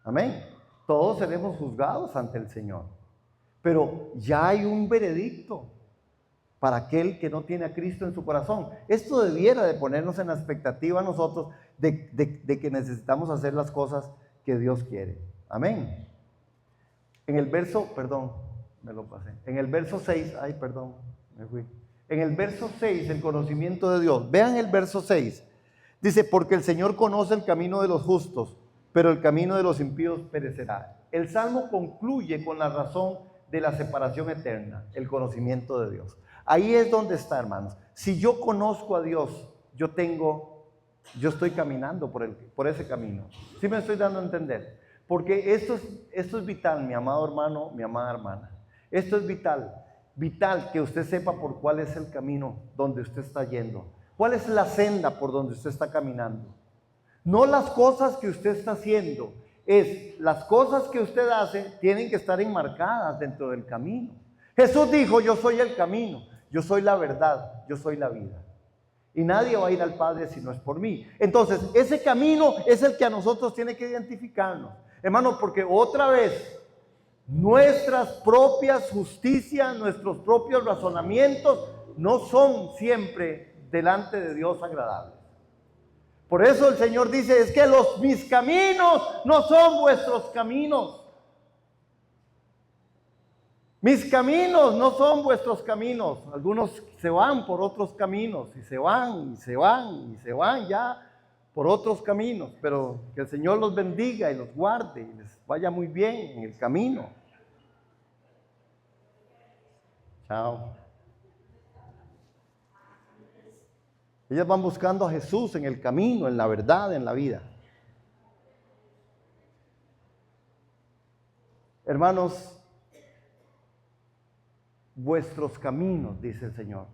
Amén. Todos seremos juzgados ante el Señor. Pero ya hay un veredicto para aquel que no tiene a Cristo en su corazón. Esto debiera de ponernos en la expectativa a nosotros de que necesitamos hacer las cosas que Dios quiere. Amén. En el verso, perdón, me lo pasé. En el verso 6, ay, perdón, me fui. En el verso 6, el conocimiento de Dios. Vean el verso 6. Dice, porque el Señor conoce el camino de los justos, pero el camino de los impíos perecerá. El Salmo concluye con la razón de la separación eterna, el conocimiento de Dios. Ahí es donde está, hermanos. Si yo conozco a Dios, yo estoy caminando por ese camino. ¿Sí me estoy dando a entender? Porque esto es vital, mi amado hermano, mi amada hermana. Esto es vital. Vital que usted sepa por cuál es el camino donde usted está yendo. ¿Cuál es la senda por donde usted está caminando? No las cosas que usted está haciendo, las cosas que usted hace tienen que estar enmarcadas dentro del camino. Jesús dijo, yo soy el camino, yo soy la verdad, yo soy la vida. Y nadie va a ir al Padre si no es por mí. Entonces, ese camino es el que a nosotros tiene que identificarnos. Hermanos, porque otra vez, nuestras propias justicias, nuestros propios razonamientos no son siempre delante de Dios agradables. Por eso el Señor dice, es que mis caminos no son vuestros caminos. Mis caminos no son vuestros caminos. Algunos se van por otros caminos y se van ya por otros caminos. Pero que el Señor los bendiga y los guarde y les vaya muy bien en el camino. Chao. Ellas van buscando a Jesús en el camino, en la verdad, en la vida. Hermanos, vuestros caminos, dice el Señor.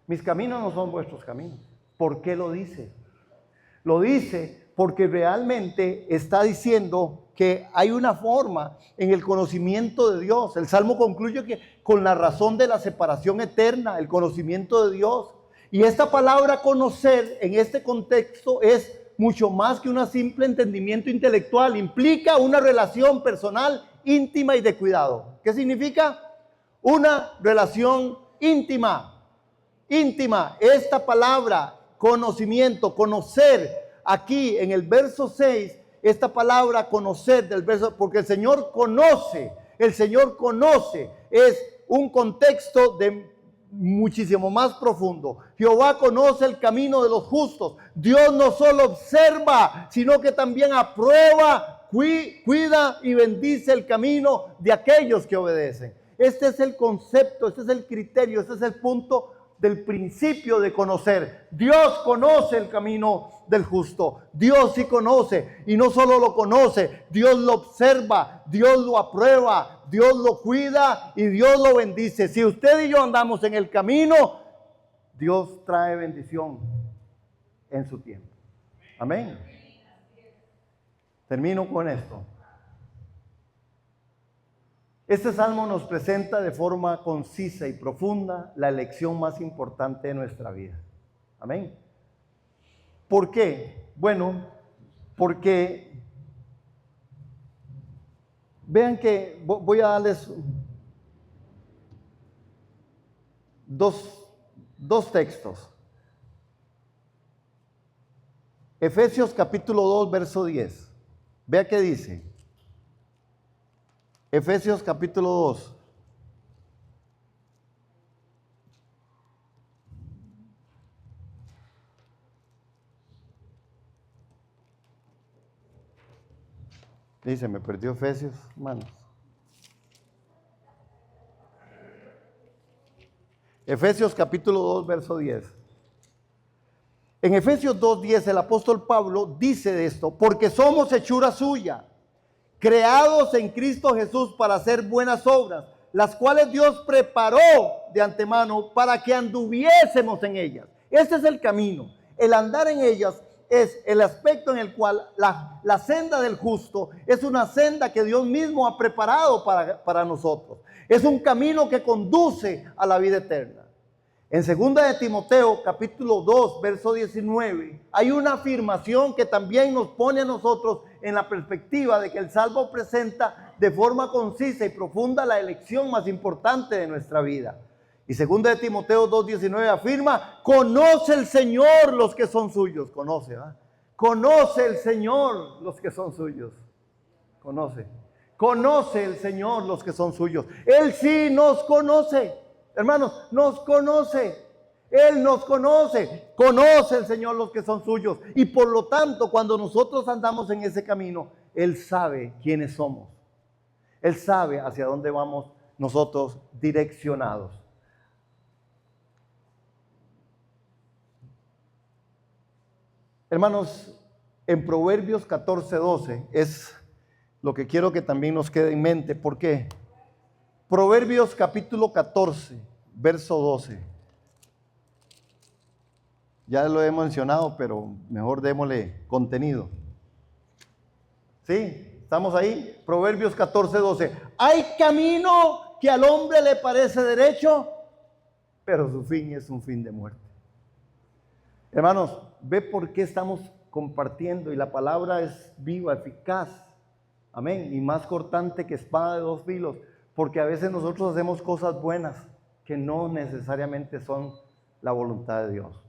Mis caminos no son vuestros caminos. ¿Por qué lo dice? Lo dice porque realmente está diciendo que hay una forma en el conocimiento de Dios. El Salmo concluye que con la razón de la separación eterna, el conocimiento de Dios. Y esta palabra conocer en este contexto es mucho más que un simple entendimiento intelectual. Implica una relación personal, íntima y de cuidado. ¿Qué significa? Una relación íntima. Íntima. Esta palabra, conocimiento, conocer, aquí en el verso 6, esta palabra conocer del verso, porque el Señor conoce, es un contexto de muchísimo más profundo. Jehová conoce el camino de los justos. Dios no solo observa, sino que también aprueba, cuida y bendice el camino de aquellos que obedecen. Este es el concepto, este es el criterio, este es el punto del principio de conocer. Dios conoce el camino del justo. Dios sí conoce, y no solo lo conoce, Dios lo observa, Dios lo aprueba, Dios lo cuida y Dios lo bendice. Si usted y yo andamos en el camino, Dios trae bendición en su tiempo. Amén. Termino con esto. Este salmo nos presenta de forma concisa y profunda la lección más importante de nuestra vida. Amén. ¿Por qué? Bueno, porque vean que voy a darles dos textos. Efesios capítulo 2, verso 10. Vea qué dice. Efesios capítulo 2. Dice, me perdió Efesios, hermanos. Efesios capítulo 2, verso 10. En Efesios 2:10 el apóstol Pablo dice de esto, porque somos hechura suya, creados en Cristo Jesús para hacer buenas obras, las cuales Dios preparó de antemano para que anduviésemos en ellas. Este es el camino. El andar en ellas es el aspecto en el cual la senda del justo es una senda que Dios mismo ha preparado para nosotros. Es un camino que conduce a la vida eterna. En 2 de Timoteo, capítulo 2, verso 19, hay una afirmación que también nos pone a nosotros en la perspectiva de que el Salmo presenta de forma concisa y profunda la elección más importante de nuestra vida. Y 2 de Timoteo 2:19 afirma, conoce el Señor los que son suyos. Conoce, ¿verdad? Conoce el Señor los que son suyos. Conoce. Conoce el Señor los que son suyos. Él sí nos conoce. Hermanos, nos conoce. Él nos conoce. Conoce el Señor los que son suyos. Y por lo tanto, cuando nosotros andamos en ese camino, Él sabe quiénes somos. Él sabe hacia dónde vamos nosotros direccionados. Hermanos, en Proverbios 14:12 es lo que quiero que también nos quede en mente. ¿Por qué? Proverbios capítulo 14, verso 12. Ya lo he mencionado, pero mejor démosle contenido. ¿Sí? ¿Estamos ahí? Proverbios 14:12. Hay camino que al hombre le parece derecho, pero su fin es un fin de muerte. Hermanos, ve por qué estamos compartiendo y la palabra es viva, eficaz. Amén. Y más cortante que espada de dos filos. Porque a veces nosotros hacemos cosas buenas que no necesariamente son la voluntad de Dios.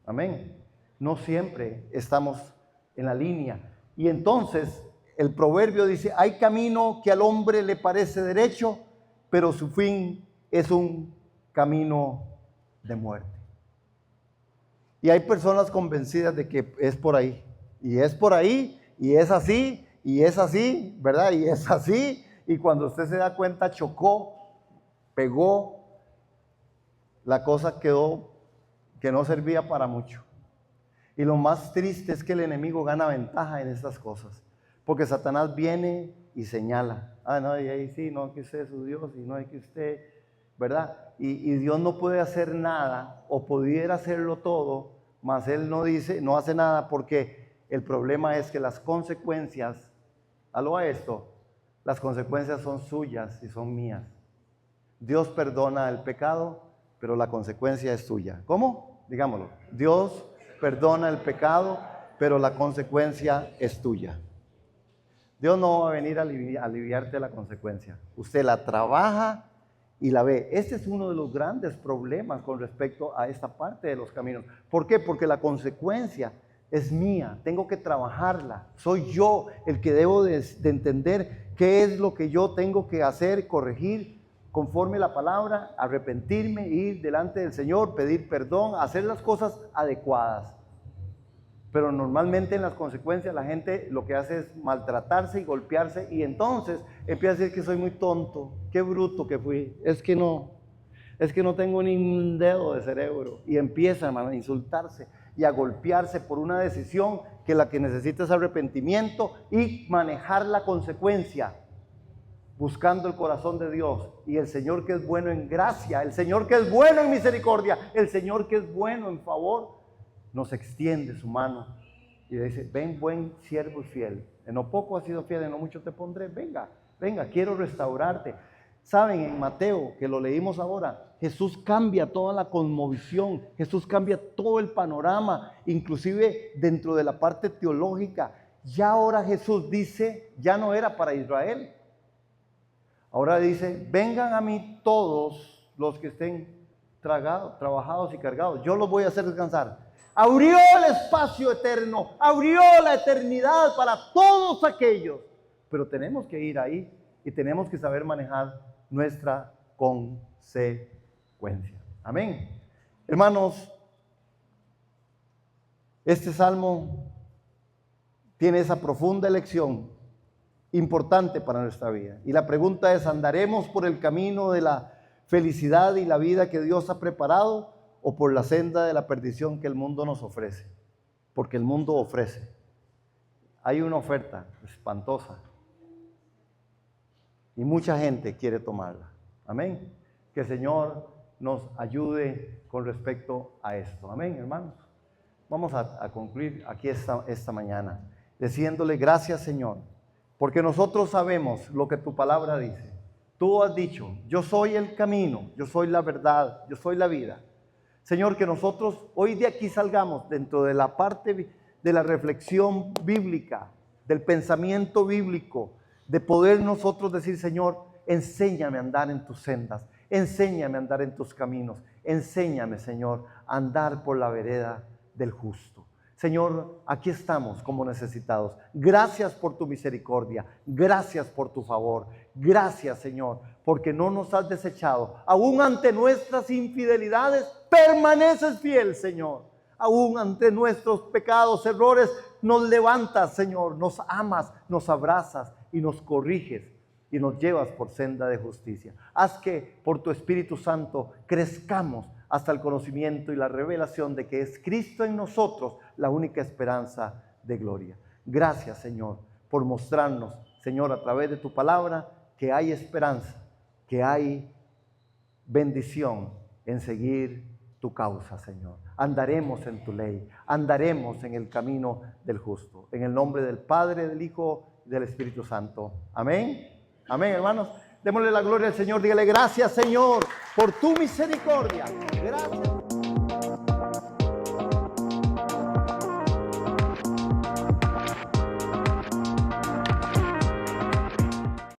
Amén. No siempre estamos en la línea. Y entonces el proverbio dice, hay camino que al hombre le parece derecho, pero su fin es un camino de muerte. Y hay personas convencidas de que es por ahí. Y es por ahí, y es así, ¿verdad? Y es así. Y cuando usted se da cuenta, chocó, pegó, la cosa quedó que no servía para mucho. Y lo más triste es que el enemigo gana ventaja en estas cosas. Porque Satanás viene y señala. Ah, no, y ahí sí, no, que usted es su Dios, y no hay que usted, ¿verdad? Y Dios no puede hacer nada, o pudiera hacerlo todo, mas Él no dice, no hace nada, porque el problema es que las consecuencias, aló a esto, las consecuencias son suyas y son mías. Dios perdona el pecado, pero la consecuencia es tuya. ¿Cómo? Digámoslo. Dios perdona el pecado, pero la consecuencia es tuya. Dios no va a venir a aliviarte la consecuencia. Usted la trabaja y la ve. Este es uno de los grandes problemas con respecto a esta parte de los caminos. ¿Por qué? Porque la consecuencia es mía. Tengo que trabajarla. Soy yo el que debo de entender qué es lo que yo tengo que hacer, corregir conforme la palabra, arrepentirme, ir delante del Señor, pedir perdón, hacer las cosas adecuadas. Pero normalmente en las consecuencias la gente lo que hace es maltratarse y golpearse, y entonces empieza a decir que soy muy tonto, qué bruto que fui, es que no tengo ni un dedo de cerebro, y empieza, hermano, a insultarse y a golpearse por una decisión que la que necesita es arrepentimiento y manejar la consecuencia, buscando el corazón de Dios. Y el Señor, que es bueno en gracia, el Señor que es bueno en misericordia, el Señor que es bueno en favor, nos extiende su mano y dice, ven buen siervo y fiel, en lo poco has sido fiel, en lo mucho te pondré, venga, quiero restaurarte. Saben, en Mateo, que lo leímos ahora, Jesús cambia toda la cosmovisión, Jesús cambia todo el panorama, inclusive dentro de la parte teológica. Ya ahora Jesús dice, ya no era para Israel, ahora dice, vengan a mí todos los que estén trabajados y cargados, yo los voy a hacer descansar. abrió el espacio eterno, abrió la eternidad para todos aquellos. Pero tenemos que ir ahí y tenemos que saber manejar nuestra consecuencia. Amén. Hermanos, este salmo tiene esa profunda lección importante para nuestra vida. Y la pregunta es, ¿andaremos por el camino de la felicidad y la vida que Dios ha preparado o por la senda de la perdición que el mundo nos ofrece? Porque el mundo ofrece. Hay una oferta espantosa y mucha gente quiere tomarla. Amén. Que el Señor nos ayude con respecto a esto. Amén, hermanos. Vamos a concluir aquí esta mañana diciéndole gracias, Señor, porque nosotros sabemos lo que tu palabra dice. Tú has dicho, yo soy el camino, yo soy la verdad, yo soy la vida. Señor, que nosotros hoy de aquí salgamos dentro de la parte de la reflexión bíblica, del pensamiento bíblico, de poder nosotros decir, Señor, enséñame a andar en tus sendas, enséñame a andar en tus caminos, enséñame, Señor, a andar por la vereda del justo. Señor, aquí estamos como necesitados. Gracias por tu misericordia, gracias por tu favor, gracias, Señor, porque no nos has desechado. Aún ante nuestras infidelidades, permaneces fiel, Señor. Aún ante nuestros pecados, errores, nos levantas, Señor, nos amas, nos abrazas y nos corriges y nos llevas por senda de justicia. Haz que por tu Espíritu Santo crezcamos hasta el conocimiento y la revelación de que es Cristo en nosotros la única esperanza de gloria. Gracias, Señor, por mostrarnos, Señor, a través de tu palabra, que hay esperanza, que hay bendición en seguir tu causa, Señor. Andaremos en tu ley, andaremos en el camino del justo. En el nombre del Padre, del Hijo y del Espíritu Santo. Amén. Amén, hermanos. Démosle la gloria al Señor. Dígale gracias, Señor, por tu misericordia. Gracias.